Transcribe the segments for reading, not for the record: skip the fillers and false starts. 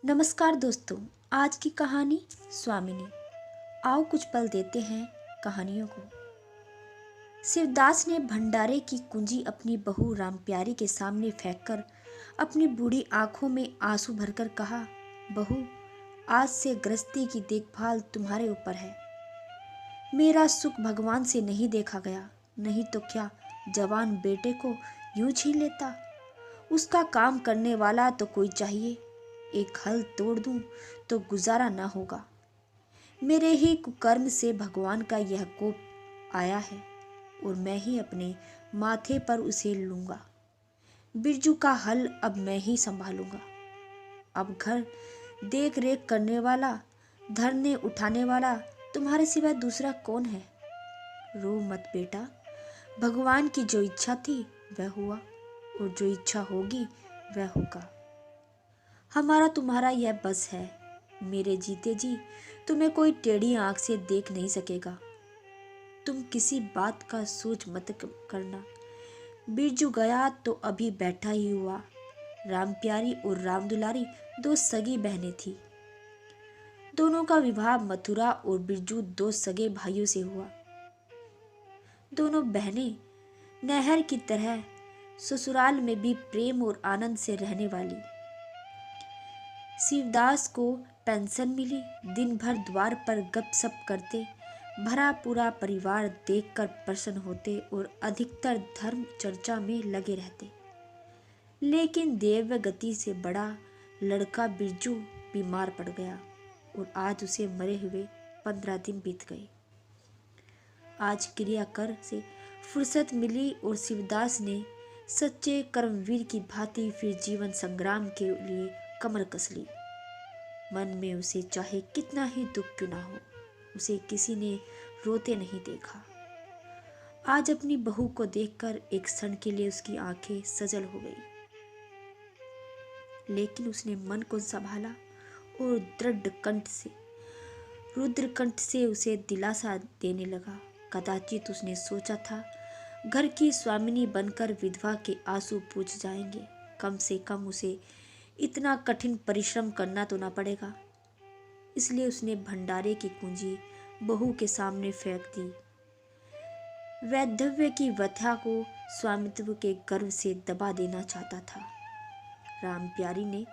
नमस्कार दोस्तों। आज की कहानी स्वामिनी। आओ कुछ पल देते हैं कहानियों को। शिवदास ने भंडारे की कुंजी अपनी बहू रामप्यारी के सामने फेंककर अपनी बूढ़ी आंखों में आंसू भरकर कहा, बहू, आज से गृहस्थी की देखभाल तुम्हारे ऊपर है। मेरा सुख भगवान से नहीं देखा गया, नहीं तो क्या जवान बेटे को यूं छीन लेता। उसका काम करने वाला तो कोई चाहिए। एक हल तोड़ दूं तो गुजारा ना होगा। मेरे ही कुकर्म से भगवान का यह कोप आया है और मैं ही अपने माथे पर उसे लूंगा। बिरजू का हल अब मैं ही संभालूंगा। अब घर देख रेख करने वाला, धरने उठाने वाला तुम्हारे सिवा दूसरा कौन है। रो मत बेटा, भगवान की जो इच्छा थी वह हुआ और जो इच्छा होगी वह होगा। हमारा तुम्हारा यह बस है। मेरे जीते जी तुम्हें कोई टेढ़ी आंख से देख नहीं सकेगा। तुम किसी बात का सोच मत करना। बिरजू गया तो अभी बैठा ही हुआ। रामप्यारी और रामदुलारी दो सगी बहनें थी। दोनों का विवाह मथुरा और बिरजू दो सगे भाइयों से हुआ। दोनों बहनें नहर की तरह ससुराल में भी प्रेम और आनंद से रहने वाली। शिवदास को पेंशन मिली। दिन भर द्वार पर गपशप करते, भरा पूरा परिवार देखकर प्रसन्न होते और अधिकतर धर्म चर्चा में लगे रहते। लेकिन देव गति से बड़ा लड़का बिरजू बीमार पड़ गया और आज उसे मरे हुए 15 दिन बीत गए। आज क्रियाकर से फुर्सत मिली और शिवदास ने सच्चे कर्मवीर की भांति फिर जीवन संग्राम के लिए कमर कस ली। मन में उसे चाहे कितना ही दुख क्यों ना हो, उसे किसी ने रोते नहीं देखा। आज अपनी बहू को देखकर एक क्षण के लिए उसकी आंखें सजल हो गई, लेकिन उसने मन को संभाला और दृढ़ कंठ से, रुद्र कंठ से उसे दिलासा देने लगा। कदाचित उसने सोचा था घर की स्वामिनी बनकर विधवा के आंसू पूछ जाएंगे। कम से कम उसे इतना कठिन परिश्रम करना तो ना पड़ेगा। इसलिए उसने भंडारे की कुंजी बहू के सामने फेंक दी। वैधव्य की व्यथा को स्वामित्व के गर्व से दबा देना चाहता था। रामप्यारी ने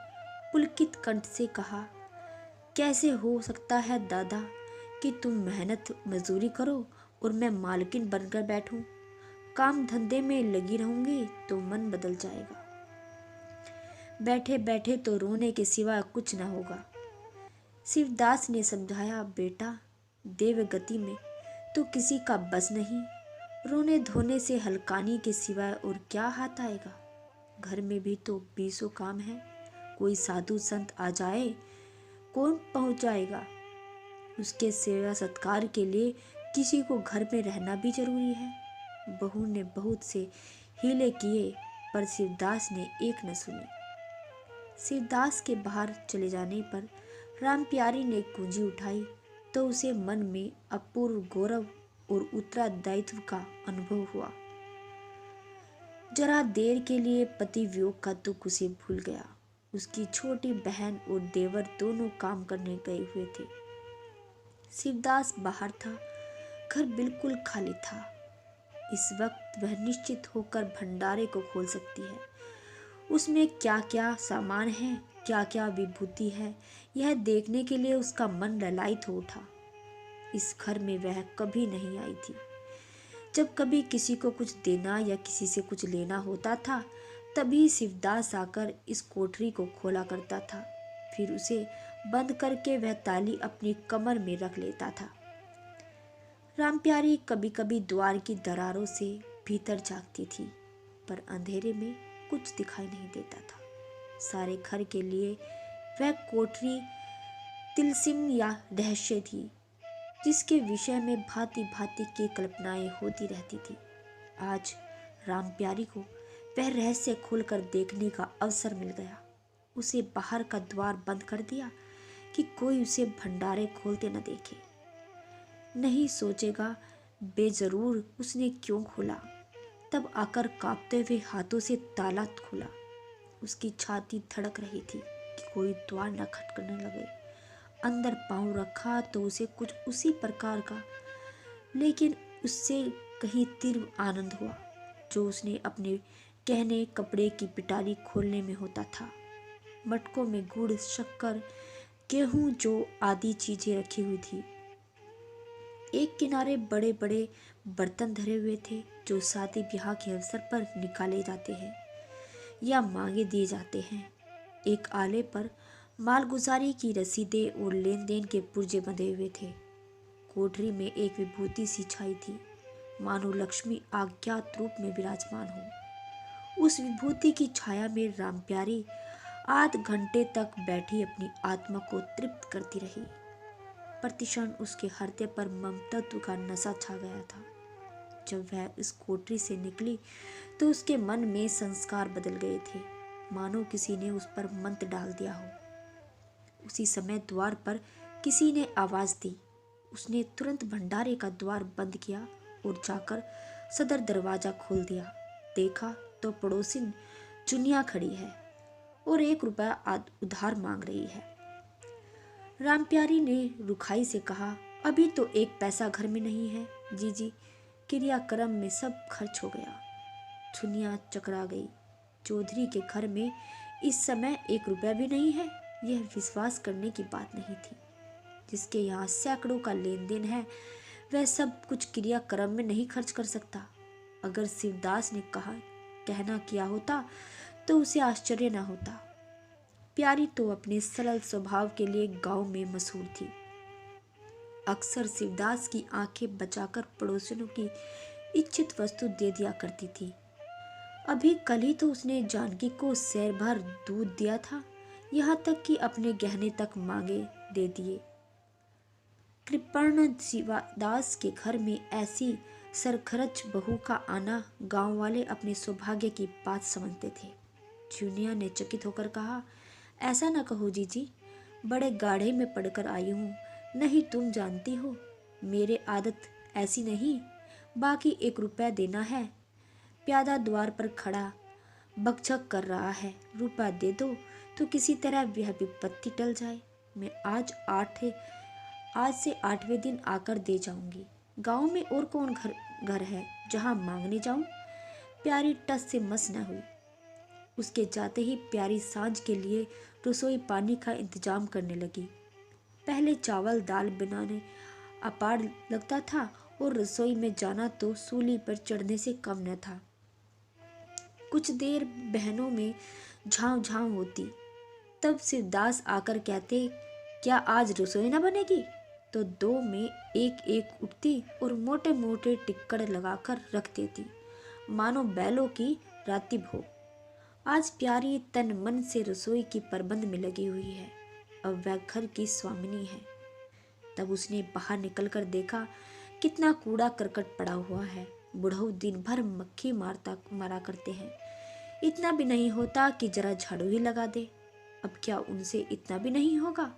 पुलकित कंठ से कहा, कैसे हो सकता है दादा कि तुम मेहनत मजदूरी करो और मैं मालकिन बनकर बैठूं। काम धंधे में लगी रहूंगी तो मन बदल जाएगा। बैठे बैठे तो रोने के सिवा कुछ न होगा। शिवदास ने समझाया, बेटा, देवगति में तो किसी का बस नहीं। रोने धोने से हलकानी के सिवाय और क्या हाथ आएगा। घर में भी तो 20 काम है। कोई साधु संत आ जाए, कौन पहुंच जाएगा। उसके सेवा सत्कार के लिए किसी को घर में रहना भी जरूरी है। बहू ने बहुत से हीले किए पर शिवदास ने एक न सुनी। शिवदास के बाहर चले जाने पर रामप्यारी ने कुंजी उठाई तो उसे मन में अपूर्व गौरव और उत्तरदायित्व का अनुभव हुआ। जरा देर के लिए पति वियोग का दुख उसे भूल गया। उसकी छोटी बहन और देवर दोनों काम करने गए हुए थे। शिवदास बाहर था। घर बिल्कुल खाली था। इस वक्त वह निश्चित होकर भंडारे को खोल सकती है। उसमें क्या क्या सामान है, क्या क्या विभूति है, यह देखने के लिए उसका मन ललायित हो उठा। इस घर में वह कभी नहीं आई थी। जब कभी किसी को कुछ देना या किसी से कुछ लेना होता था, तभी शिवदास आकर इस कोठरी को खोला करता था। फिर उसे बंद करके वह ताली अपनी कमर में रख लेता था। रामप्यारी कभी कभी द्वार की दरारों से भीतर झांकती थी, पर अंधेरे में कुछ दिखाई नहीं देता था। सारे घर के लिए वह कोठरी तिलसिम या रहस्य थी, जिसके विषय में भांति भांति की कल्पनाएं होती रहती थी। आज रामप्यारी को वह रहस्य खोलकर देखने का अवसर मिल गया। उसे बाहर का द्वार बंद कर दिया कि कोई उसे भंडारे खोलते न देखे। नहीं सोचेगा बेजरूर उसने क्यों खोला। तब आकर कांपते हुए हाथों से ताला खोला। उसकी छाती धड़क रही थी। कि कोई द्वार न खटकने लगे। अंदर पांव रखा तो उसे कुछ उसी प्रकार का, लेकिन उससे कहीं तीव्र आनंद हुआ जो उसने अपने गहने कपड़े की पिटारी खोलने में होता था। मटकों में गुड़, शक्कर, गेहूं जो आदि चीजें रखी हुई थी। एक किनारे बड़े बड़े बर्तन धरे हुए थे जो शादी ब्याह के अवसर पर निकाले जाते हैं या मांगे दिए जाते हैं। एक आले पर मालगुजारी की रसीदें और लेन देन के पुर्जे बंधे हुए थे। कोठरी में एक विभूति सी छाई थी, मानो लक्ष्मी अज्ञात रूप में विराजमान हो। उस विभूति की छाया में रामप्यारी आध घंटे तक बैठी अपनी आत्मा को तृप्त करती रही। प्रतिक्षण उसके हृदय पर ममत्व का नशा छा गया था। जब वह इस कोठरी से निकली तो उसके मन में संस्कार बदल गए थे, मानो किसी ने उस पर मंत्र डाल दिया हो। उसी समय द्वार पर किसी ने आवाज दी। उसने तुरंत भंडारे का द्वार बंद किया और जाकर सदर दरवाजा खोल दिया। देखा तो पड़ोसिन चुनिया खड़ी है और 1 रुपया उधार मांग रही है। रामप्यारी ने रुखाई से कहा, अभी तो 1 पैसा घर में नहीं है जीजी, क्रियाक्रम में सब खर्च हो गया। चुनिया चकरा गई। चौधरी के घर में इस समय 1 रुपया भी नहीं है, यह विश्वास करने की बात नहीं थी। जिसके यहाँ सैकड़ों का लेन देन है वह सब कुछ क्रियाक्रम में नहीं खर्च कर सकता। अगर शिवदास ने कहना किया होता तो उसे आश्चर्य न होता। प्यारी तो अपने सरल स्वभाव के लिए गांव में मशहूर थी। अक्सर शिवदास की आंखें बचाकर पड़ोसियों की इच्छित वस्तु दे दिया करती थी। अभी कल ही तो उसने जानकी को सेर भर दूध दिया था, यहाँ तक कि अपने गहने तक मांगे दे दिए। कृपर्ण शिवदास के घर में ऐसी सरखर्च बहू का आना गांव वाले अपने सौभाग्य की बात समझते थे। चुनिया ने चकित होकर कहा, ऐसा न कहो जीजी, बड़े गाढ़े में पढ़कर आई हूँ, नहीं तुम जानती हो मेरे आदत ऐसी नहीं। बाकी 1 रुपया देना है। प्यादा द्वार पर खड़ा बकझक कर रहा है, रुपया दे दो तो किसी तरह वह विपत्ति टल जाए। मैं आज से 8वें दिन आकर दे जाऊंगी। गांव में और कौन घर है जहां मांगने जाऊं। प्यारी टस से मस न हुई। उसके जाते ही प्यारी सांझ के लिए रसोई पानी का इंतजाम करने लगी। पहले चावल दाल बनाने अपार लगता था और रसोई में जाना तो सूली पर चढ़ने से कम न था। कुछ देर बहनों में झांव झांव होती, तब शिवदास आकर कहते, क्या आज रसोई न बनेगी? तो 2 में एक उठती और मोटे मोटे टिक्कड़ लगाकर रख देती, मानो बैलों की रातिब हो। आज प्यारी तन मन से रसोई की प्रबंध में लगी हुई है। अब वह घर की स्वामिनी है। तब उसने बाहर निकलकर देखा कितना कूड़ा करकट पड़ा हुआ है। बुढ़ऊ दिन भर मक्खी मारा करते हैं, इतना भी नहीं होता कि जरा झाड़ू ही लगा दे। अब क्या उनसे इतना भी नहीं होगा?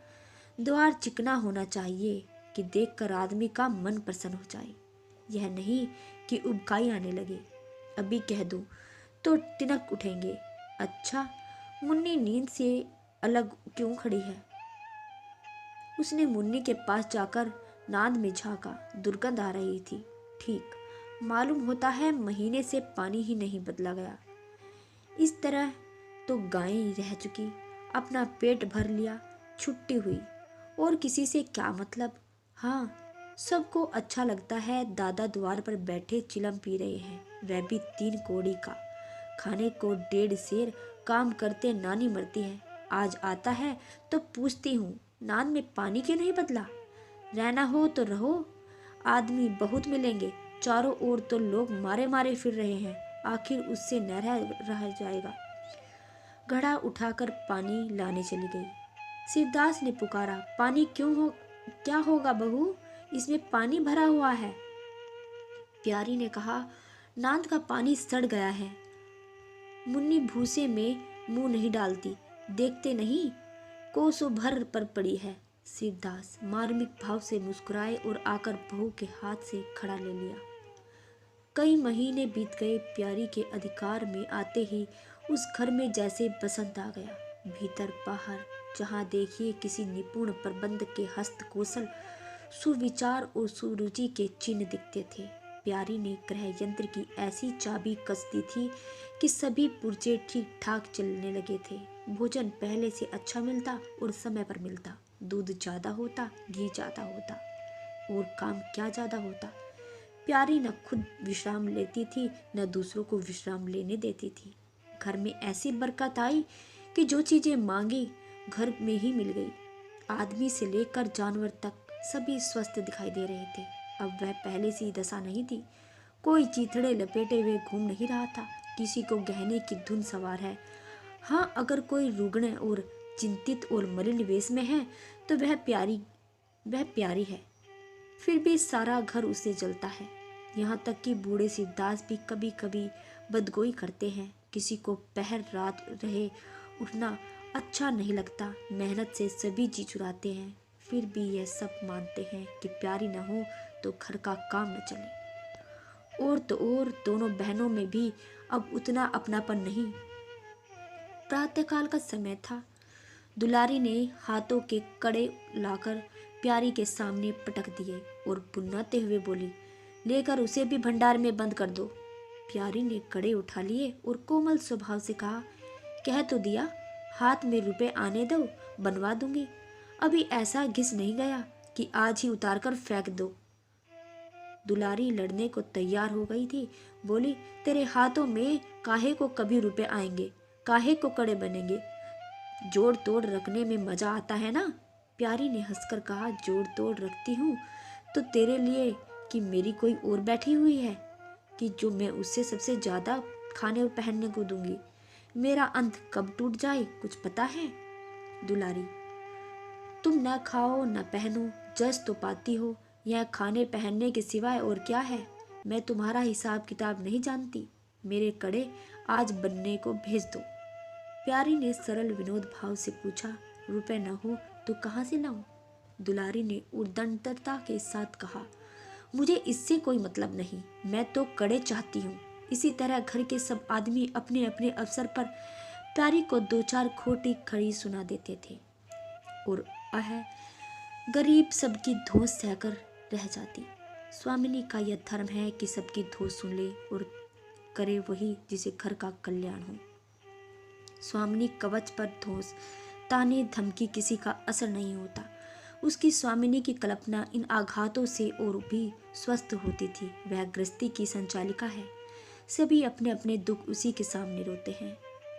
द्वार चिकना होना चाहिए कि देखकर आदमी का मन प्रसन्न हो जाए, यह नहीं कि उबकाई आने लगे। अभी कह दूं तो तिनक उठेंगे। अच्छा, मुन्नी नींद से अलग क्यों खड़ी है? उसने मुन्नी के पास जाकर नाद में झांका, दुर्गंध आ रही थी। ठीक, मालूम होता है महीने से पानी ही नहीं बदला गया। इस तरह तो गायें रह चुकी, अपना पेट भर लिया, छुट्टी हुई, और किसी से क्या मतलब। हाँ, सबको अच्छा लगता है दादा द्वार पर बैठे चिलम पी रहे हैं, वह भी 3 कौड़ी का। खाने को 1.5 सेर, काम करते नानी मरती है। आज आता है तो पूछती हूँ, नान में पानी क्यों नहीं बदला? रहना हो तो रहो, आदमी बहुत मिलेंगे, चारों ओर तो लोग मारे मारे फिर रहे हैं, आखिर उससे न रह जाएगा। घड़ा उठाकर पानी लाने चली गई। शिवदास ने पुकारा, पानी क्या होगा बहू, इसमें पानी भरा हुआ है। प्यारी ने कहा, नांद का पानी सड़ गया है। मुन्नी भूसे में मुंह नहीं डालती, देखते नहीं कोसों भर पर पड़ी है। शिवदास मार्मिक भाव से मुस्कुराए और आकर बहू के हाथ से खड़ा ले लिया। कई महीने बीत गए। प्यारी के अधिकार में आते ही उस घर में जैसे बसंत आ गया। भीतर बाहर जहाँ देखिए किसी निपुण प्रबंध के हस्त कौशल, सुविचार और सुरुचि के चिन्ह दिखते थे। प्यारी ने ग्रह यंत्र की ऐसी चाबी कस दी थी कि सभी पुर्जे ठीक ठाक चलने लगे थे। भोजन पहले से अच्छा मिलता और समय पर मिलता, दूध ज्यादा होता, घी ज्यादा होता, और काम क्या ज्यादा होता। प्यारी न खुद विश्राम लेती थी न दूसरों को विश्राम लेने देती थी। घर में ऐसी बरकत आई कि जो चीजें मांगी घर में ही मिल गई। आदमी से लेकर जानवर तक सभी स्वस्थ दिखाई दे रहे थे। अब वह पहले सी दशा नहीं थी। कोई चीथड़े लपेटे हुए घूम नहीं रहा था, किसी को गहने की धुन सवार है। हाँ, अगर कोई रुग्ण और चिंतित और मलिन वेश में है तो वह प्यारी है। फिर भी सारा घर उससे जलता है। यहाँ तक कि बूढ़े शिवदास भी कभी कभी बदगोई करते हैं। किसी को पहर रात रहे उठना अच्छा नहीं लगता, मेहनत से सभी जी चुराते हैं। फिर भी यह सब मानते हैं कि प्यारी न हो तो घर का काम न चले। और तो और दोनों बहनों में भी अब उतना अपनापन नहीं। प्रातःकाल का समय था। दुलारी ने हाथों के कड़े लाकर प्यारी के सामने पटक दिए और पुन्नाते हुए बोली, लेकर उसे भी भंडार में बंद कर दो। प्यारी ने कड़े उठा लिए और कोमल स्वभाव से कहा, कह तो दिया, हाथ में रुपए आने दो, बनवा दूंगी। अभी ऐसा घिस नहीं गया कि आज ही उतार कर फेंक दो। दुलारी लड़ने को तैयार हो गई थी। बोली, तेरे हाथों में काहे को कभी रुपए आएंगे, काहे को कड़े बनेंगे, जोड़ तोड़ रखने में मजा आता है ना। प्यारी ने हंसकर कहा, जोड़ तोड़ रखती हूँ तो तेरे लिए कि मेरी कोई और बैठी हुई है कि जो मैं उससे सबसे ज्यादा खाने और पहनने को दूंगी। मेरा अंत कब टूट जाए कुछ पता है। दुलारी, तुम न खाओ न पहनो, जस तो पाती हो। यह खाने पहनने के सिवाय और क्या है। मैं तुम्हारा हिसाब किताब नहीं जानती। मेरे कड़े आज बनने को भेज दो। प्यारी ने सरल विनोद भाव से पूछा, रुपए न हो तो कहाँ से लाऊं। दुलारी ने उद्दंडता के साथ कहा, मुझे इससे कोई मतलब नहीं, मैं तो कड़े चाहती हूँ। इसी तरह घर के सब आदमी अपने अपने अवसर पर प्यारी को दो चार खोटी खड़ी सुना देते थे और गरीब सबकी धोस सहकर रह जाती। स्वामिनी का यह धर्म है कि सबकी धोस सुन ले और करे वही जिसे घर का कल्याण हो। स्वामिनी कवच पर धोस, ताने धमकी किसी का असर नहीं होता। उसकी स्वामिनी की कल्पना इन आघातों से और भी स्वस्थ होती थी। वह गृहस्थी की संचालिका है। सभी अपने अपने दुख उसी के सामने रोते हैं,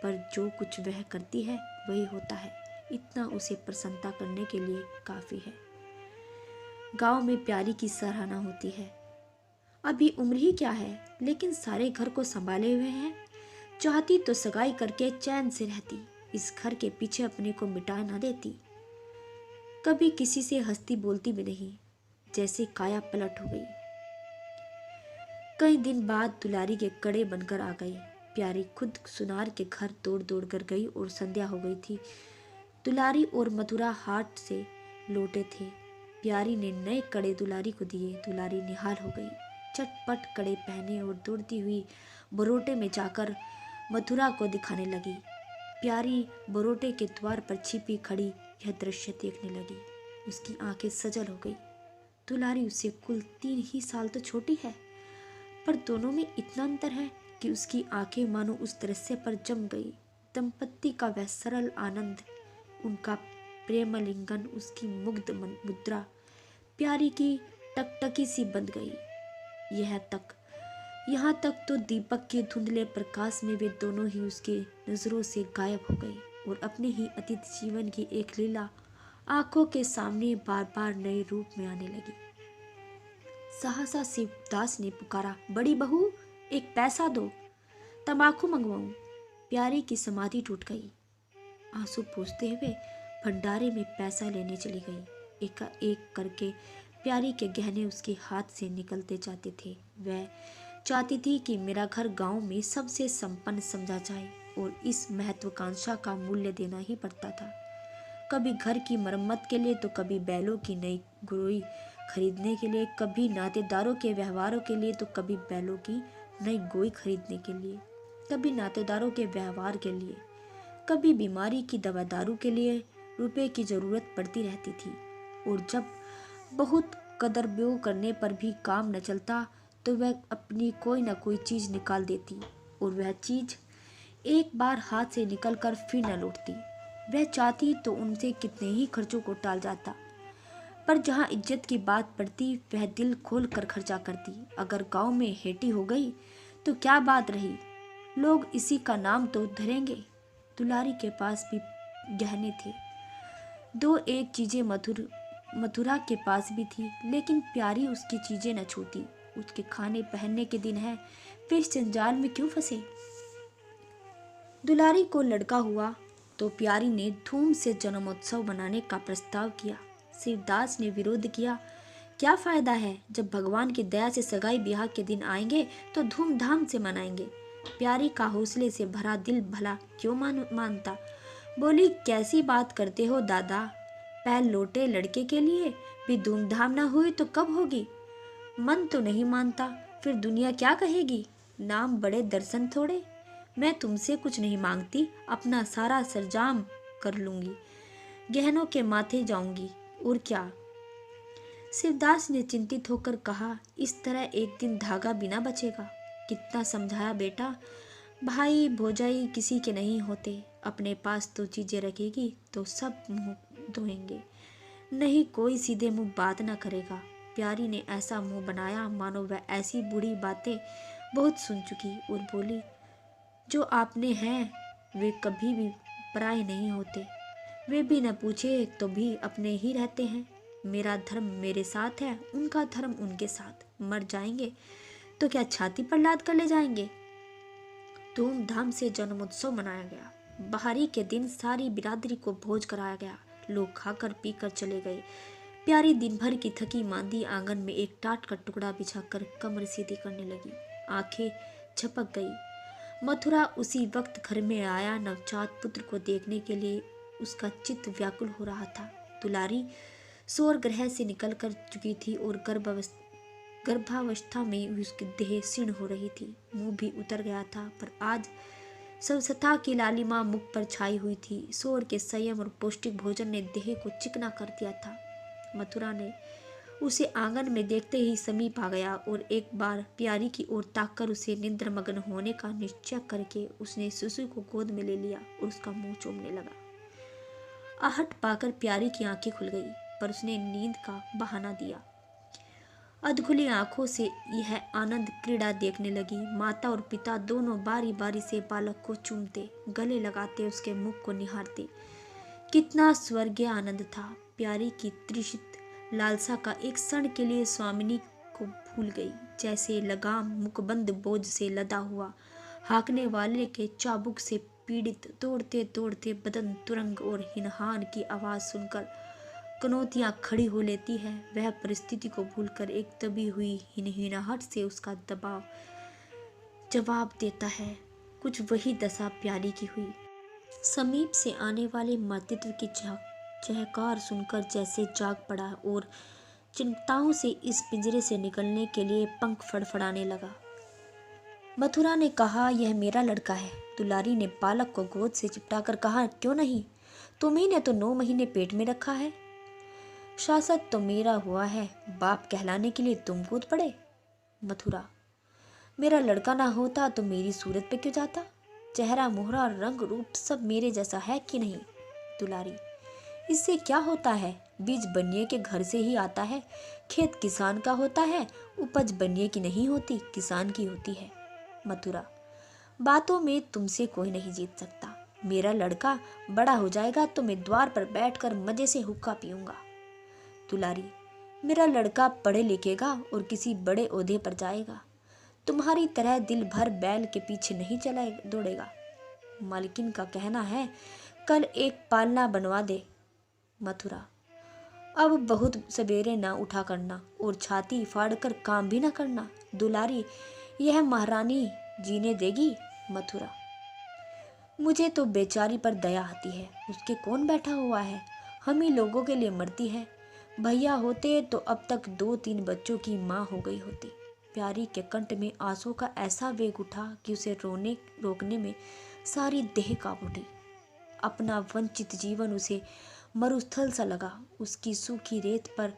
पर जो कुछ वह करती है वही होता है। इतना उसे प्रसन्नता करने के लिए काफी है। गांव में प्यारी की सराहना होती है। अभी उम्र ही क्या है, लेकिन सारे घर को संभाले हुए हैं। चाहती तो सगाई करके चैन से रहती, इस घर के पीछे अपने को मिटा ना देती। कभी किसी से हंसती बोलती भी नहीं, जैसे काया पलट हो गई। कई दिन बाद दुलारी के कड़े बनकर आ गए। प्यारी खुद सुनार के घर दौड़ दौड़ कर गई और संध्या हो गई थी। दुलारी और मथुरा हाट से लौटे थे। प्यारी ने नए कड़े दुलारी को दिए। दुलारी निहाल हो गई, चटपट कड़े पहने और दौड़ती हुई बरोटे में जाकर मथुरा को दिखाने लगी। प्यारी बरोटे के द्वार पर छिपी खड़ी यह दृश्य देखने लगी। उसकी आंखें सजल हो गई। दुलारी उससे कुल 3 ही साल तो छोटी है, पर दोनों में इतना अंतर है कि उसकी आंखें मानो उस दृश्य पर जम गई। दंपत्ति का वह सरल आनंद, उनका प्रेमलिंगन, उसकी मुग्ध मुद्रा प्यारी की टकटकी सी बंध गई। यहाँ तक तो दीपक के धुंधले प्रकाश में वे दोनों ही उसके नजरों से गायब हो गए और अपने ही अतीत जीवन की एक लीला आंखों के सामने बार बार नए रूप में आने लगी। सहसा शिवदास ने पुकारा, बड़ी बहू, एक पैसा दो, तंबाकू मंगवाऊं। प्यारी की समाधि टूट गई। आंसू पोंछते हुए भंडारे में पैसा लेने चली गई। एकाएक करके प्यारी के गहने उसके हाथ से निकलते जाते थे। वह चाहती थी कि मेरा घर गांव में सबसे संपन्न समझा जाए और इस महत्वाकांक्षा का मूल्य देना ही पड़ता था। कभी घर की मरम्मत के लिए तो कभी बैलों की नई गुरोई खरीदने के लिए, कभी नातेदारों के व्यवहारों के लिए तो कभी बैलों की नई गोई खरीदने के लिए, कभी नातेदारों के व्यवहार के लिए, कभी बीमारी की दवा दारू के लिए रुपए की जरूरत पड़ती रहती थी, और जब बहुत कदर ब्यो करने पर भी काम न चलता तो वह अपनी कोई न कोई चीज निकाल देती, और वह चीज एक बार हाथ से निकलकर फिर न लौटती। वह चाहती तो उनसे कितने ही खर्चों को टाल जाता, पर जहाँ इज्जत की बात पड़ती वह दिल खोल कर खर्चा करती। अगर गांव में हेटी हो गई तो क्या बात रही, लोग इसी का नाम तो धरेंगे। दुलारी के पास भी गहने थे, दो एक चीजें मथुरा के पास भी थी, लेकिन प्यारी उसकी चीजें न छूती। उसके खाने पहनने के दिन है, वे इस जंजाल में क्यों फंसे। दुलारी को लड़का हुआ तो प्यारी ने धूम से जन्मोत्सव मनाने का प्रस्ताव किया। शिवदास ने विरोध किया। क्या फायदा है, जब भगवान की दया से सगाई ब्याह के दिन आएंगे तो धूमधाम से मनाएंगे। प्यारी का हौसले से भरा दिल भला क्यों मानता। बोली, कैसी बात करते हो दादा, पहल लौटे लड़के के लिए भी धूमधाम ना हुई तो कब होगी। मन तो नहीं मानता, फिर दुनिया क्या कहेगी। नाम बड़े दर्शन थोड़े। मैं तुमसे कुछ नहीं मांगती, अपना सारा सरंजाम कर लूंगी, गहनों के माथे जाऊंगी, और क्या। शिवदास ने चिंतित होकर कहा, इस तरह एक दिन धागा बिना बचेगा। कितना समझाया बेटा, भाई भौजाई किसी के नहीं होते, अपने पास तो चीजें रखेगी तो सब मुंह धोएंगे, नहीं कोई सीधे मुंह बात ना करेगा। प्यारी ने ऐसा मुंह बनाया मानो वह ऐसी बूढ़ी बातें बहुत सुन चुकी, और बोली, जो आपने हैं वे कभी भी पराए नहीं होते, वे भी न पूछे तो भी अपने ही रहते हैं। मेरा धर्म मेरे साथ है, उनका धर्म उनके साथ। मर जाएंगे तो क्या छाती पर लाद कर ले जाएंगे। धूमधाम से जन्मोत्सव मनाया गया। बहारी के दिन सारी बिरादरी को भोज कराया गया। लोग खाकर पीकर चले गए। प्यारी दिन भर की थकी मांदी आंगन में एक टाट का टुकड़ा बिछाकर कमर सीधी करने लगी। आंखें झपक गई। मथुरा उसी वक्त घर में आया। नवजात पुत्र को देखने के लिए उसका चित्त व्याकुल हो रहा था। दुलारी सौर ग्रह से निकल कर चुकी थी और गर्भावस्था में उसकी देह क्षीण हो रही थी। मुंह भी उतर गया था, पर आज स्वच्छता की लालिमा मुख पर छाई हुई थी। सौर के संयम और पौष्टिक भोजन ने देह को चिकना कर दिया था। मथुरा ने उसे आंगन में देखते ही समीप आ गया और एक बार प्यारी की ओर ताककर उसे निद्रमग्न होने का निश्चय करके उसने शिशु को गोद में ले लिया और उसका मुंह चूमने लगा। आहट पाकर प्यारी की आंखें खुल गई, पर उसने नींद का बहाना दिया। अधखुली आंखों से यह आनंद क्रीड़ा देखने लगी। माता और पिता दोनों बारी बारी से बालक को चूमते, गले लगाते, उसके मुख को निहारते। कितना स्वर्गीय आनंद था। प्यारी की तृषित लालसा का एक क्षण के लिए स्वामिनी को भूल गई। जैसे लगाम मुकबंद बोझ से लदा हुआ, हाँकने वाले के चाबुक से पीड़ित, तोड़ते तोड़ते बदन तुरंग और हिनहान की आवाज सुनकर कनौतियां खड़ी हो लेती है, वह परिस्थिति को भूलकर एक दबी हुई हिनहिनाहट से उसका दबाव जवाब देता है। कुछ वही दशा प्यारी की हुई। समीप से आने वाले मातृत्व की चहकार सुनकर जैसे जाग पड़ा और चिंताओं से इस पिंजरे से निकलने के लिए पंख फड़फड़ाने लगा। मथुरा ने कहा, यह मेरा लड़का है। दुलारी ने बालक को गोद से चिपटाकर कहा, क्यों नहीं, तुम्ही ने तो 9 महीने पेट में रखा है। शासक तो मेरा हुआ है, बाप कहलाने के लिए तुम कूद पड़े। मथुरा, मेरा लड़का ना होता तो मेरी सूरत पे क्यों जाता। चेहरा मोहरा रंग रूप सब मेरे जैसा है कि नहीं। दुलारी, इससे क्या होता है, बीज बनिए के घर से ही आता है। खेत किसान का होता है, उपज बनिए की नहीं होती, किसान की होती है। मथुरा, बातों में तुमसे कोई नहीं जीत सकता। मेरा लड़का बड़ा हो जाएगा तो मैं द्वार पर बैठकर मजे से हुक्का पीऊंगा। दुलारी, मेरा लड़का पढ़े लिखेगा और किसी बड़े ओहदे पर जाएगा, तुम्हारी तरह दिल भर बैल के पीछे नहीं चला दौड़ेगा। मालकिन का कहना है कल एक पालना बनवा दे। मथुरा, अब बहुत सवेरे ना उठा करना और छाती फाड़कर काम भी ना करना। दुलारी, यह महारानी जीने देगी। मथुरा, मुझे तो बेचारी पर दया आती है, उसके कौन बैठा हुआ है, हम ही लोगों के लिए मरती है। भैया होते तो अब तक 2-3 बच्चों की माँ हो गई होती। प्यारी के कंठ में आंसू का ऐसा वेग उठा कि उसे रोकने में सारी देह कांप उठी। अपना वंचित जीवन उसे मरुस्थल सा लगा। उसकी सूखी रेत पर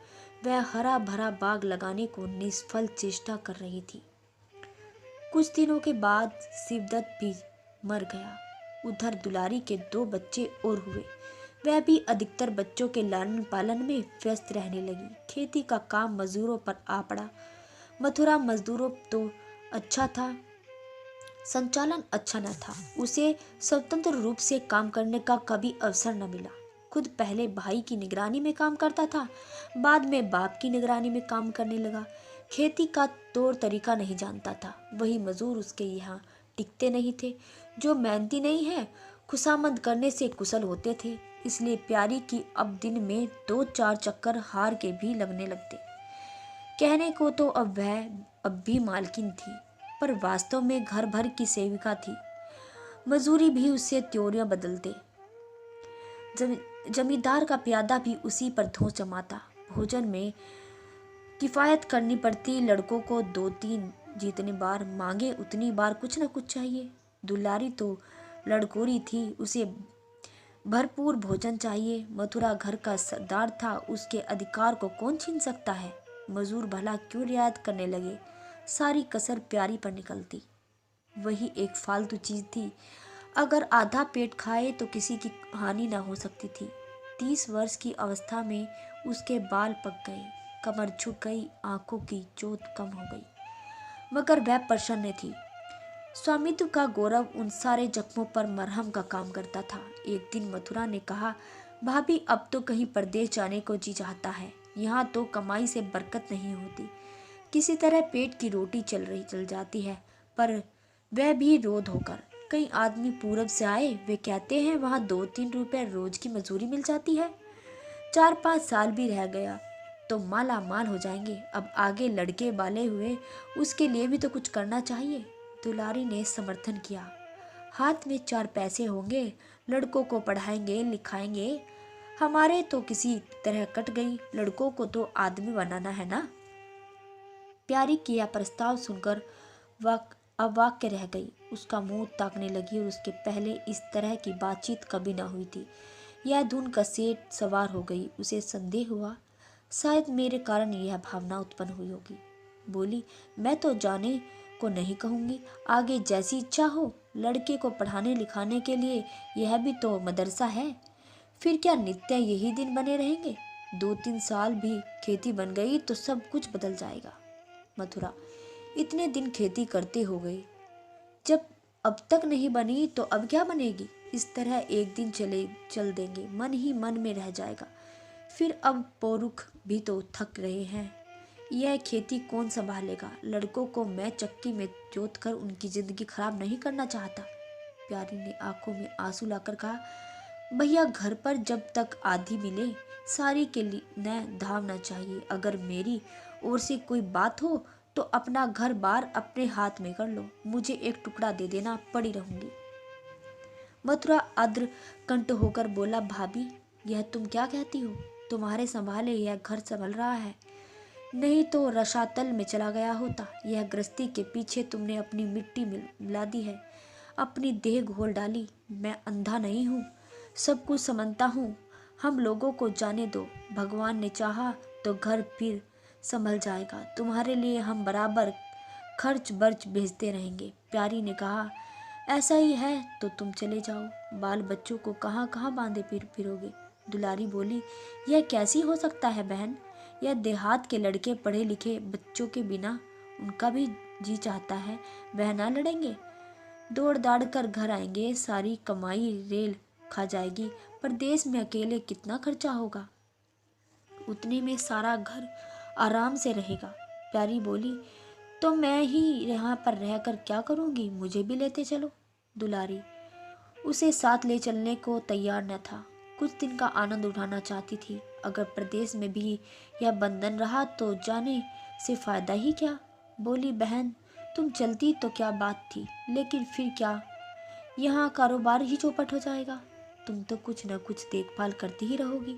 वह हरा भरा बाग लगाने को निष्फल चेष्टा कर रही थी। कुछ दिनों के बाद शिवदत्त भी मर गया। उधर दुलारी के 2 बच्चे और हुए। वह भी अधिकतर बच्चों के लालन पालन में व्यस्त रहने लगी। खेती का काम मजदूरों पर आ पड़ा। मथुरा मजदूरों तो अच्छा था, संचालन अच्छा न था। उसे स्वतंत्र रूप से काम करने का कभी अवसर न मिला। खुद पहले भाई की निगरानी में काम करता था, बाद में बाप की निगरानी में काम करने लगा। खेती का तौर तरीका नहीं जानता था। वही मजदूर उसके यहाँ टिकते नहीं थे। जो मेहनती नहीं है, खुशामद करने से कुशल होते थे। इसलिए प्यारी की अब दिन में 2-4 चक्कर हार के भी लगने लगते। कहने को तो अब वह अब भी मालकिन थी, पर वास्तव में घर भर की सेविका थी। मजूरी भी उससे त्योरियां बदलते। जमींदार का प्यादा भी उसी पर धोंस जमाता। भोजन में किफायत करनी पड़ती। लड़कों को 2-3 जितनी बार मांगे उतनी बार कुछ न कुछ चाहिए। दुलारी तो लड़कोरी थी, उसे भरपूर भोजन चाहिए। मथुरा घर का सरदार था, उसके अधिकार को कौन छीन सकता है। मजदूर भला क्यों रियायत करने लगे। सारी कसर प्यारी पर निकलती। वही एक फालतू चीज थी। अगर आधा पेट खाए तो किसी की हानि ना हो सकती थी। 30 वर्ष की अवस्था में उसके बाल पक गए, कमर झुक गई, आंखों की जोत कम हो गई, मगर वह प्रसन्न थी। स्वामित्व का गौरव उन सारे जख्मों पर मरहम का काम करता था। एक दिन मथुरा ने कहा, भाभी अब तो कहीं परदेश जाने को जी चाहता है। यहाँ तो कमाई से बरकत नहीं होती। किसी तरह पेट की रोटी चल जाती है, पर वह भी रोध होकर। कई आदमी पूरब से आए, वे कहते हैं वहाँ 2-3 रुपए रोज की मजदूरी मिल जाती है। 4-5 साल भी रह गया तो माला माल हो जाएंगे। अब आगे लड़के वाले हुए, उसके लिए भी तो कुछ करना चाहिए। दुलारी ने समर्थन किया। हाथ में 4 पैसे होंगे, लड़कों को पढ़ाएंगे लिखाएंगे। हमारे तो किसी तरह कट गई, लड़कों को तो आदमी बनाना है ना। प्यारी की यह प्रस्ताव सुनकर अवाक्य रह गई। उसका मुंह ताकने लगी और उसके पहले इस तरह की बातचीत कभी ना हुई थी। यह धुन का सेठ सवार हो गई। उसे संदेह हुआ, शायद मेरे कारण यह भावना उत्पन्न हुई होगी। बोली, मैं तो जाने को नहीं कहूंगी, आगे जैसी इच्छा हो। लड़के को पढ़ाने लिखाने के लिए यह भी तो मदरसा है। फिर क्या नित्य यही दिन बने रहेंगे। 2-3 साल भी खेती बन गई तो सब कुछ बदल जाएगा। मथुरा, इतने दिन खेती करते हो गए, जब अब तक नहीं बनी तो अब क्या बनेगी। इस तरह एक दिन चल देंगे, मन ही मन में रह जाएगा। फिर अब पौरुख भी तो थक रहे हैं। यह खेती कौन संभालेगा। लड़कों को मैं चक्की में जोत कर उनकी जिंदगी खराब नहीं करना चाहता। प्यारी ने आंखों में आंसू लाकर कहा, भैया घर पर जब तक आधी मिले सारी के लिए न धावना चाहिए। अगर मेरी ओर से कोई बात हो तो अपना घर बार अपने हाथ में कर लो। मुझे एक टुकड़ा दे देना, पड़ी रहूंगी। मथुरा आद्र कंठ होकर बोला, भाभी यह तुम क्या कहती हो। तुम्हारे संभाले यह घर संभल रहा है, नहीं तो रसातल में चला गया होता। यह गृहस्थी के पीछे तुमने अपनी मिट्टी मिला दी है, अपनी देह घोल डाली। मैं अंधा नहीं हूँ, सब कुछ समझता हूँ। हम लोगों को जाने दो, भगवान ने चाहा तो घर फिर संभल जाएगा। तुम्हारे लिए हम बराबर खर्च बर्च भेजते रहेंगे। प्यारी ने कहा, ऐसा ही है तो तुम चले जाओ, बाल बच्चों को कहाँ कहाँ बांधे फिरोगे। दुलारी बोली, यह कैसी हो सकता है बहन। यह देहात के लड़के पढ़े लिखे बच्चों के बिना उनका भी जी चाहता है, वह ना लड़ेंगे। दौड़ दाड़ कर घर आएंगे, सारी कमाई रेल खा जाएगी। पर देश में अकेले कितना खर्चा होगा, उतने में सारा घर आराम से रहेगा। प्यारी बोली, तो मैं ही यहाँ पर रहकर क्या करूँगी, मुझे भी लेते चलो। दुलारी उसे साथ ले चलने को तैयार न था। कुछ दिन का आनंद उठाना चाहती थी। अगर प्रदेश में भी यह बंधन रहा तो जाने से फायदा ही क्या। बोली, बहन तुम चलती तो क्या बात थी, लेकिन फिर क्या, यहाँ कारोबार ही चौपट हो जाएगा। तुम तो कुछ न कुछ देखभाल करती ही रहोगी।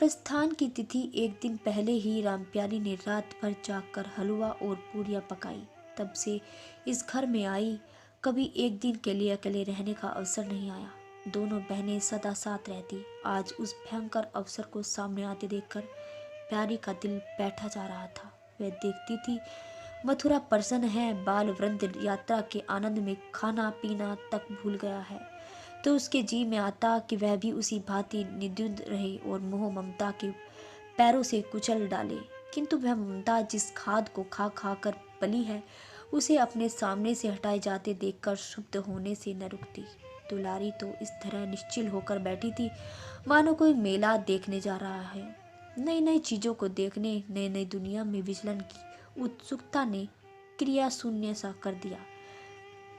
प्रस्थान की तिथि एक दिन पहले ही रामप्यारी ने रात भर जागकर हलवा और पूरियां पकाई। तब से इस घर में आई, कभी एक दिन के लिए अकेले रहने का अवसर नहीं आया। दोनों बहनें सदा साथ रहती। आज उस भयंकर अवसर को सामने आते देखकर प्यारी का दिल बैठा जा रहा था। वह देखती थी मथुरा प्रसन्न है, बाल वृंद यात्रा के आनंद में खाना पीना तक भूल गया है। तो उसके जी में आता कि वह भी उसी भांति निद्युद्ध रहे और मोह ममता के पैरों से कुचल डाले। किंतु वह ममता जिस खाद को खा खा कर पली है, उसे अपने सामने से हटाए जाते देखकर शुद्ध होने से न रुकती। दुलारी तो इस तरह निश्चिल होकर बैठी थी मानो कोई मेला देखने जा रहा है। नई नई चीजों को देखने, नई नई दुनिया में विचलन की उत्सुकता ने क्रिया शून्य सा कर दिया।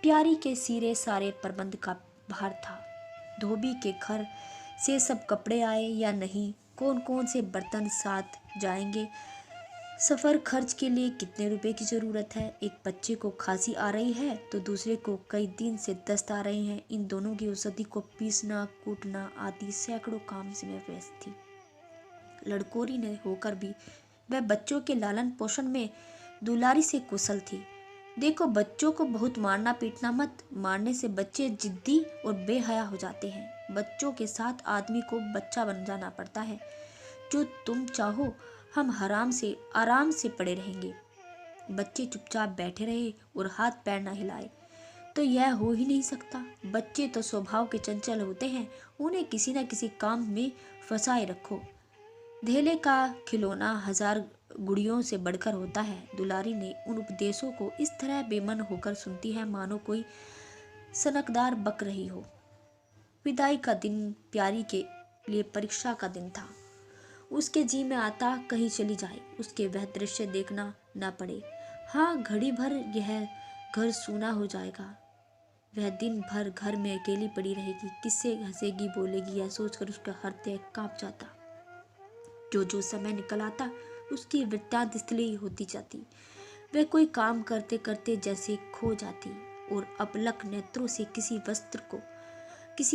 प्यारी के सिरे सारे प्रबंध का भार था। धोबी के घर से सब कपड़े आए या नहीं, कौन कौन से बर्तन साथ जाएंगे, सफर खर्च के लिए कितने रुपए की जरूरत है, एक बच्चे को खांसी आ रही है तो दूसरे को कई दिन से दस्त आ रहे हैं, इन दोनों की औषधि को पीसना कूटना आदि सैकड़ों काम से मैं व्यस्त थी। लड़कोरी न होकर भी वह बच्चों के लालन पोषण में दुलारी से कुशल थी। देखो, बच्चों को बहुत मारना पीटना मत, मारने से बच्चे जिद्दी और बेहया हो जाते हैं। बच्चों के साथ आदमी को बच्चा बन जाना पड़ता है। जो तुम चाहो हम आराम से पड़े रहेंगे। बच्चे चुपचाप बैठे रहे और हाथ पैर ना हिलाए तो यह हो ही नहीं सकता। बच्चे तो स्वभाव के चंचल होते हैं, उन्हें किसी न किसी काम में फंसाए रखो। धेले का खिलौना हजार गुड़ियों से बढ़कर होता है। दुलारी ने उन उपदेशों को इस तरह बेमन होकर सुनती है मानो कोई सनकदार बक रही हो। विदाई का दिन प्यारी के लिए परीक्षा का दिन था। उसके जी में आता कहीं चली जाए, उसके वह दृश्य देखना न पड़े। हाँ, घड़ी भर यह घर सूना हो जाएगा। वह दिन भर घर में अकेली पड़ी रहेगी, किससे हंसेगी बोलेगी, यह सोचकर उसका हृदय कांप जाता। जो समय निकल आता उसकी वृत्तांत स्थली होती जाती। वह कोई काम करते करते जैसे खो जाती और अपलक नेत्रों से किसी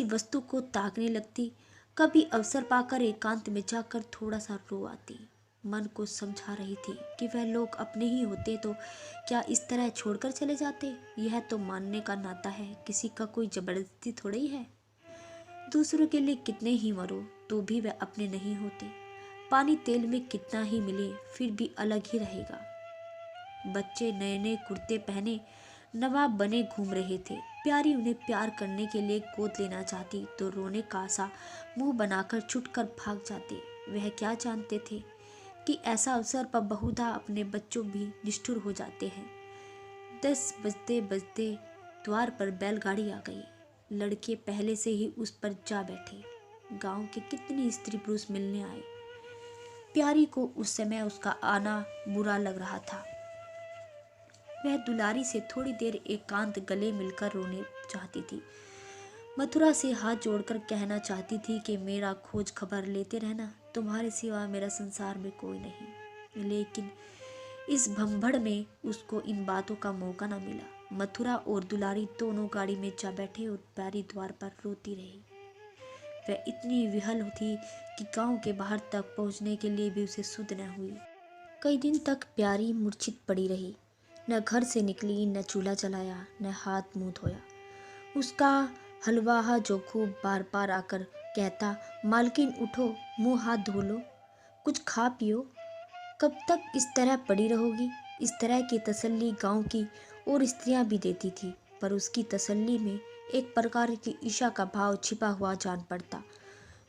वस्तु को ताकने लगती। कभी अवसर पाकर एकांत में जाकर थोड़ा सा रो आती। मन को समझा रही थी कि वह लोग अपने ही होते तो क्या इस तरह छोड़कर चले जाते। यह तो मानने का नाता है, किसी का कोई जबरदस्ती थोड़ी ही है। दूसरों के लिए कितने ही मरो तो भी वह अपने नहीं होते। पानी तेल में कितना ही मिले फिर भी अलग ही रहेगा। बच्चे नए नए कुर्ते पहने नवाब बने घूम रहे थे। प्यारी उन्हें प्यार करने के लिए गोद लेना चाहती तो रोने का सा मुंह बनाकर छुटकर भाग जाते। वह क्या जानते थे कि ऐसा अवसर पर बहुधा अपने बच्चों भी निष्ठुर हो जाते हैं। 10 बजते बजते द्वार पर बैलगाड़ी आ गई। लड़के पहले से ही उस पर जा बैठे। गांव के कितने स्त्री पुरुष मिलने आए। प्यारी को उस समय उसका आना बुरा लग रहा था। वह दुलारी से थोड़ी देर एकांत गले मिलकर रोने चाहती थी। मथुरा से हाथ जोड़कर कहना चाहती थी कि मेरा खोज खबर लेते रहना, तुम्हारे सिवा मेरा संसार में कोई नहीं। लेकिन इस भंभड़ में उसको इन बातों का मौका न मिला। मथुरा और दुलारी दोनों गाड़ी में जा बैठे और प्यारी द्वार पर रोती रही। वह इतनी विहल थी कि गांव के बाहर तक पहुंचने के लिए भी उसे सुध न हुई। कई दिन तक प्यारी मूर्छित पड़ी रही। न घर से निकली, न चूल्हा जलाया, न हाथ मुंह धोया। उसका हलवाहा जोखू बार बार आकर कहता, मालकिन उठो, मुंह हाथ धो लो, कुछ खा पियो। कब तक इस तरह पड़ी रहोगी। इस तरह की तसल्ली गांव की और स्त्रियां भी देती थी, पर उसकी तसल्ली में एक प्रकार की ईर्ष्या का भाव छिपा हुआ जान पड़ता।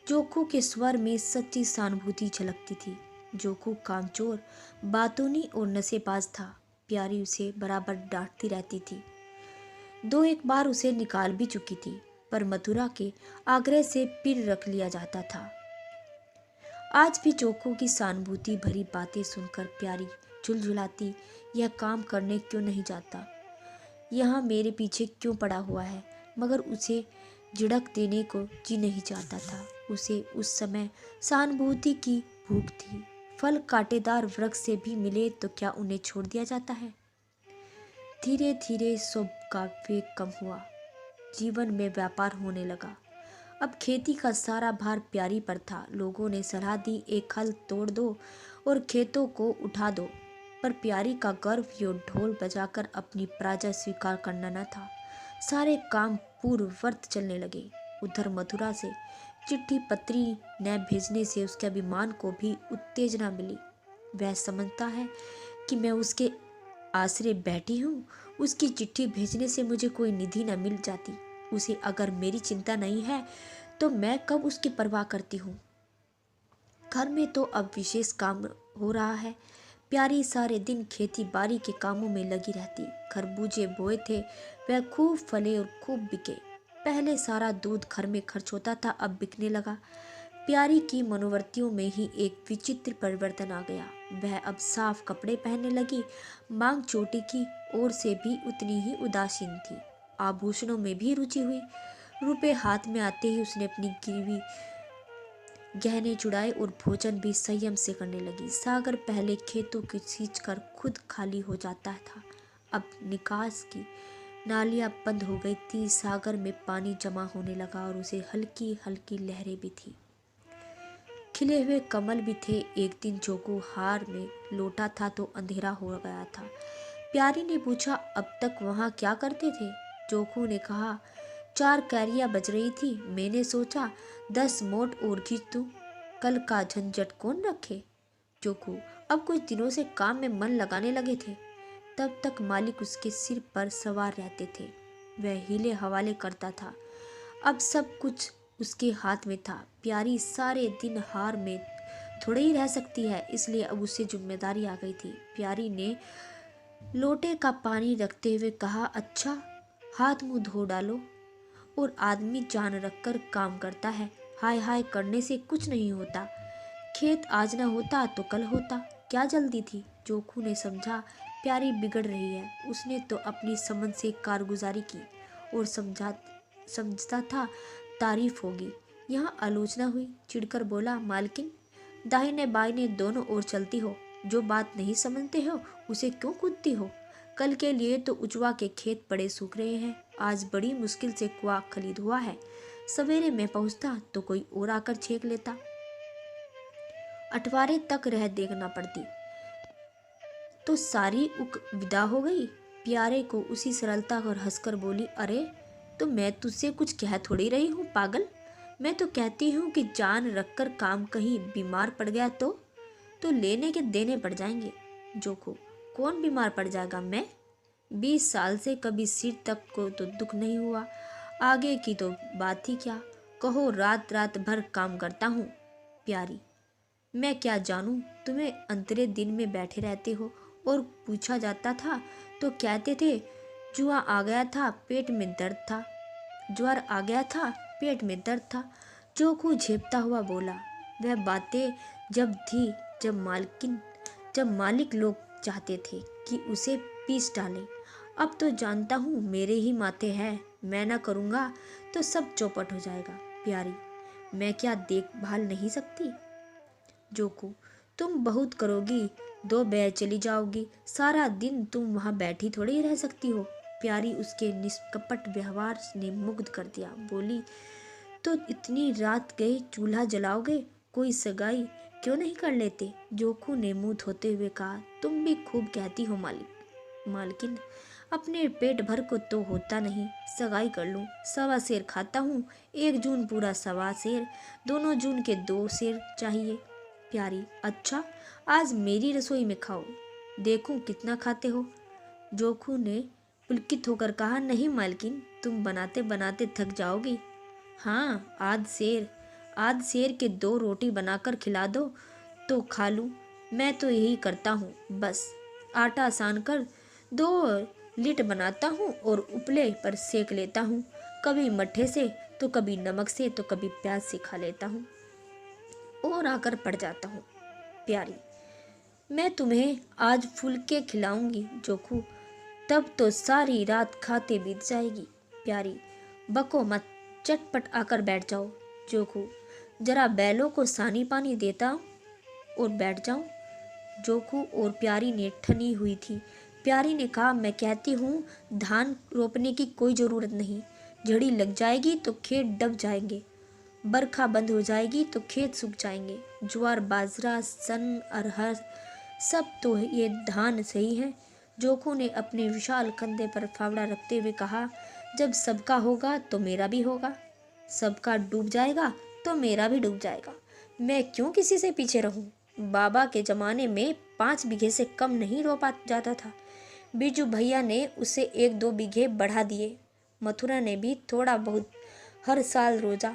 जोखू के स्वर में सच्ची सहानुभूति झलकती थी। जोखू कामचोर, बातूनी और नशेबाज था। प्यारी उसे बराबर डांटती रहती थी। 2-1 बार उसे निकाल भी चुकी थी, पर मथुरा के आग्रह से फिर रख लिया जाता था। आज भी जोखू की सहानुभूति भरी बातें सुनकर प्यारी झुलझुलाती, यह काम करने क्यों नहीं जाता, यहाँ मेरे पीछे क्यों पड़ा हुआ है। मगर उसे झिड़क देने को जी नहीं चाहता था। उसे उस समय सहानुभूति की भूख थी। फल कांटेदार वृक्ष से भी मिले तो क्या उन्हें छोड़ दिया जाता है। धीरे धीरे सब का वेग कम हुआ। जीवन में व्यापार होने लगा। अब खेती का सारा भार प्यारी पर था। लोगों ने सलाह दी, एक हल तोड़ दो और खेतों को उठा दो, पर प्यारी का गर्व यो ढोल बजाकर अपनी पराजय स्वीकार करना न था। सारे काम पूर्ववत चलने लगे। उधर मथुरा से चिट्ठी पत्री न भेजने से उसके अभिमान को भी उत्तेजना मिली। वह समझता है कि मैं उसके आश्रय बैठी हूँ, उसकी चिट्ठी भेजने से मुझे कोई निधि न मिल जाती। उसे अगर मेरी चिंता नहीं है तो मैं कब उसकी परवाह करती हूँ। घर में तो अब विशेष काम हो रहा है। प्यारी सारे दिन खेती बाड़ी के कामों में लगी रहती। खरबूजे बोए थे, वह खूब फले और खूब बिके। पहले सारा दूध घर में खर्च होता था, अब बिकने लगा। प्यारी की मनोवृत्तियों में ही एक विचित्र परिवर्तन आ गया। वह अब साफ कपड़े पहनने लगी, मांग चोटी की ओर से भी उतनी ही उदासीन थी। आभूषणों में भी रुचि हुई। रुपए हाथ में आते ही उसने अपनी गिरवी गहने चुड़ाए और भोजन भी संयम से करने लगी। सागर पहले खेतों की सींच कर खुद खाली हो जाता था, अब निकास की नालियां बंद हो गई थी। सागर में पानी जमा होने लगा और उसे हल्की हल्की लहरें भी थी। खिले हुए कमल भी थे। एक दिन जोगू हार में लौटा था तो अंधेरा हो गया था। प्यारी ने पूछा, अब तक वहां क्या करते थे? जोगू ने कहा, 4 कैरियां बज रही थी, मैंने सोचा 10 मोट और खींच दूं, कल का झंझट कौन रखे। जोगू अब कुछ दिनों से काम में मन लगाने लगे थे। तब तक मालिक उसके सिर पर सवार रहते थे, वह हीले हवाले करता था। अब सब कुछ उसके हाथ में था। प्यारी सारे दिन हार में थोड़े ही रह सकती है, इसलिए अब उसे जिम्मेदारी आ गई थी। प्यारी ने लोटे का पानी रखते हुए कहा, अच्छा हाथ मुंह धो डालो। और आदमी जान रखकर काम करता है, हाय हाय करने से कुछ नहीं होता। खेत आज न होता तो कल होता, क्या जल्दी थी। जोखू ने समझा प्यारी बिगड़ रही है। उसने तो अपनी समझ से कारगुजारी की और समझता था तारीफ होगी। यहाँ आलोचना हुई। चिढ़कर बोला, मालकिन दाहिने बाइने दोनों ओर चलती हो, जो बात नहीं समझते हो उसे क्यों कूदती हो। कल के लिए तो उजवा के खेत पड़े सूख रहे हैं, आज बड़ी मुश्किल से कुआ खरीद हुआ है, सवेरे में पहुंचता तो कोई और आकर छेक लेता, अठवारे तक रह देखना पड़ती। तो सारी उक विदा हो गई। प्यारे को उसी सरलता और हंसकर बोली, अरे तो मैं तुझसे कुछ कह थोड़ी रही हूँ पागल, मैं तो कहती हूँ कि जान रखकर काम, कहीं बीमार पड़ गया तो लेने के देने पड़ जाएंगे। जोको, कौन बीमार पड़ जाएगा? मैं 20 साल से कभी सिर तक को तो दुख नहीं हुआ, आगे की तो बात ही क्या। कहो रात रात भर काम करता हूँ। प्यारी, मैं क्या जानूं, तुम्हें अंतरे दिन में बैठे रहते हो और पूछा जाता था तो कहते थे जुआ आ गया था, पेट में दर्द था, ज्वर आ गया था, पेट में दर्द था। जोखू झेपता हुआ बोला, वह बातें जब थी जब मालिक लोग चाहते थे कि उसे पीस डाले। अब तो जानता हूँ मेरे ही माथे है, मैं ना करूँगा तो सब चौपट हो जाएगा। प्यारी, मैं क्या देखभाल नहीं सकती? जोकू, तुम बहुत करोगी, 2 बैल चली जाओगी, सारा दिन तुम वहां बैठी थोड़ी रह सकती हो। प्यारी उसके निष्कपट व्यवहार ने मुग्ध कर दिया। बोली, तो इतनी रात गए चूल्हा जलाओगे, कोई सगाई क्यों नहीं कर लेते? जोखू ने मुंह धोते हुए कहा, तुम भी खूब कहती हो मालकिन, अपने पेट भर को तो होता नहीं, सगाई कर लूं, 1.25 सेर खाता हूँ, 1 जून पूरा 1.25 सेर, दोनों जून के 2 सेर चाहिए। प्यारी, अच्छा आज मेरी रसोई में खाओ, देखूं कितना खाते हो। जोखू ने पुलकित होकर कहा, नहीं मालकिन, तुम बनाते बनाते थक जाओगी। हाँ, आध सेर के 2 रोटी बनाकर खिला दो तो खा लूं, मैं तो यही करता हूँ, बस आटा सान कर 2 लिट बनाता हूँ और उपले पर सेक लेता हूँ, कभी मट्ठे से तो कभी नमक से तो कभी प्याज से खा लेता हूँ और आकर पड़ जाता हूँ। प्यारी, मैं तुम्हें आज फुलके खिलाऊंगी जोखू, तब तो सारी रात खाते बीत जाएगी। प्यारी, बको मत, चटपट आकर बैठ जाओ। जोखू, जरा बैलों को सानी पानी देता और बैठ जाऊं। जोखू और प्यारी ने ठनी हुई थी। प्यारी ने कहा, मैं कहती हूँ धान रोपने की कोई ज़रूरत नहीं, झड़ी लग जाएगी तो खेत डब जाएंगे, बरखा बंद हो जाएगी तो खेत सूख जाएंगे, ज्वार बाजरा सन अरहर सब तो ये धान सही है। जोखू ने अपने विशाल कंधे पर फावड़ा रखते हुए कहा, जब सबका होगा तो मेरा भी होगा। सबका डूब जाएगा तो मेरा भी डूब जाएगा। मैं क्यों किसी से पीछे रहूं? बाबा के ज़माने में 5 बीघे से कम नहीं रोपा जाता था। बिरजू भैया ने उसे 1-2 बीघे बढ़ा दिए। मथुरा ने भी थोड़ा बहुत हर साल रोजा।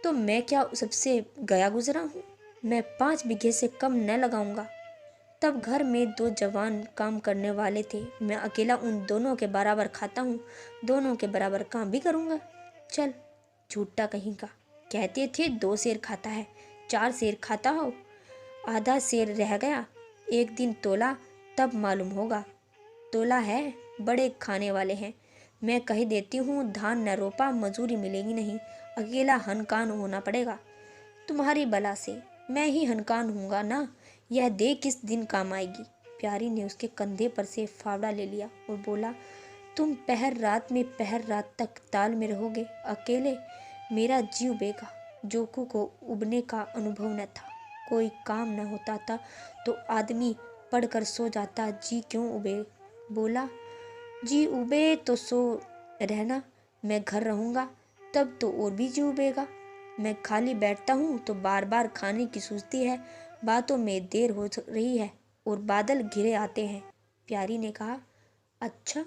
तो मैं क्या सबसे गया गुजरा हूँ? मैं 5 बीघे से कम न लगाऊंगा। तब घर में 2 जवान काम करने वाले थे। मैं अकेला उन दोनों के बराबर खाता हूँ, दोनों के बराबर काम भी करूँगा। चल, झूठा कहीं का। कहते थे 2 सेर खाता है, 4 सेर खाता हो। आधा सेर रह गया, एक दिन तोला तब मालूम होगा। तोला है, बड़े खाने वाले हैं। मैं कह देती हूँ, धान न रोपा, मजूरी मिलेगी नहीं, अकेला हनकान होना पड़ेगा। तुम्हारी बला से मैं ही हनकान हूँगा ना, यह दे किस दिन काम आएगी। प्यारी ने उसके कंधे पर से फावड़ा ले लिया और बोला, तुम पहर रात तक ताल में रहोगे अकेले, मेरा जीव बेगा। जोकू को उबने का अनुभव न था। कोई काम न होता था तो आदमी पढ़कर सो जाता, जी क्यों उबे। बोला, जी उबे तो सो रहना, मैं घर रहूँगा तब तो और भी जी उबेगा। मैं खाली बैठता हूँ तो बार बार खाने की सूझती है, बातों में देर हो रही है और बादल घिरे आते हैं। प्यारी ने कहा, अच्छा,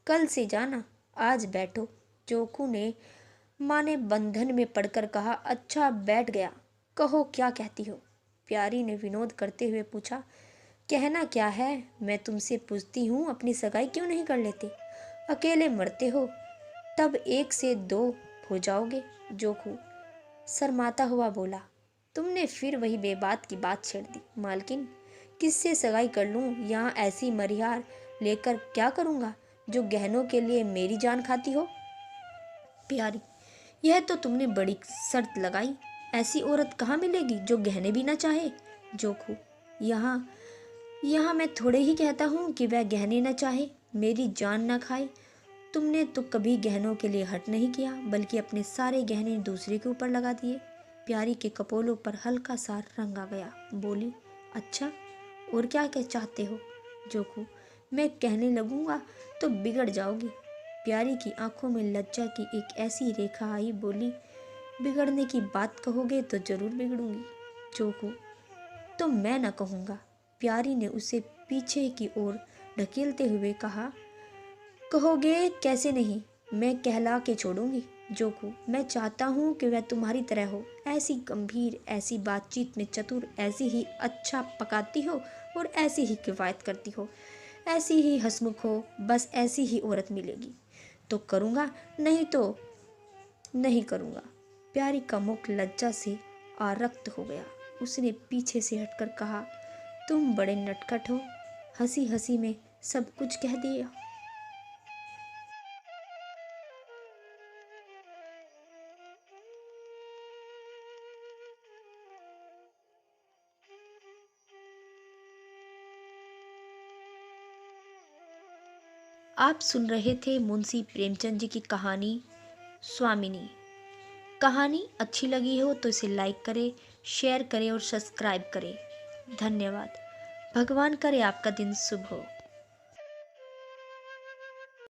कल से जाना, आज बैठो। जोकू ने माँ ने बंधन में पड़कर कहा, अच्छा बैठ गया, कहो क्या कहती हो। प्यारी ने विनोद करते हुए पूछा, कहना क्या है, मैं तुमसे पूछती हूँ, अपनी सगाई क्यों नहीं कर लेते? अकेले मरते हो तब 1 से 2 हो जाओगे। जोकू शर्माता हुआ बोला, तुमने फिर वही बेबात की बात छेड़ दी। मालकिन, किससे सगाई कर लूं? यहाँ ऐसी मरियार लेकर क्या करूँगा जो गहनों के लिए मेरी जान खाती हो। प्यारी, यह तो तुमने बड़ी शर्त लगाई। ऐसी औरत कहाँ मिलेगी जो गहने भी ना चाहे। जोकू, यहाँ यहाँ मैं थोड़े ही कहता हूँ कि वह गहने न चाहे, मेरी जान न खाए। तुमने तो कभी गहनों के लिए हट नहीं किया, बल्कि अपने सारे गहने दूसरे के ऊपर लगा दिए। प्यारी के कपोलों पर हल्का सा रंग आ गया। बोली, अच्छा, और क्या क्या चाहते हो? जोकू, मैं कहने लगूंगा तो बिगड़ जाओगी। प्यारी की आंखों में लज्जा की एक ऐसी रेखा आई। बोली, बिगड़ने की बात कहोगे तो जरूर बिगड़ूंगी। जोकू, तो मैं न कहूँगा। प्यारी ने उसे पीछे की ओर ढकेलते हुए कहा, कहोगे कैसे नहीं, मैं कहला के छोड़ूंगी। जोकू, मैं चाहता हूँ कि वह तुम्हारी तरह हो, ऐसी गंभीर, ऐसी बातचीत में चतुर, ऐसी ही अच्छा पकाती हो और ऐसी ही किफ़ायत करती हो, ऐसी ही हंसमुख हो। बस ऐसी ही औरत मिलेगी तो करूँगा, नहीं तो नहीं करूँगा। प्यारी का मुख लज्जा से आरक्त हो गया। उसने पीछे से हटकर कहा, तुम बड़े नटखट हो, हंसी हंसी में सब कुछ कह दिया। आप सुन रहे थे मुंशी प्रेमचंद जी की कहानी स्वामिनी। कहानी अच्छी लगी हो तो इसे लाइक करें, शेयर करें और सब्सक्राइब करें। धन्यवाद। भगवान करे आपका दिन शुभ हो।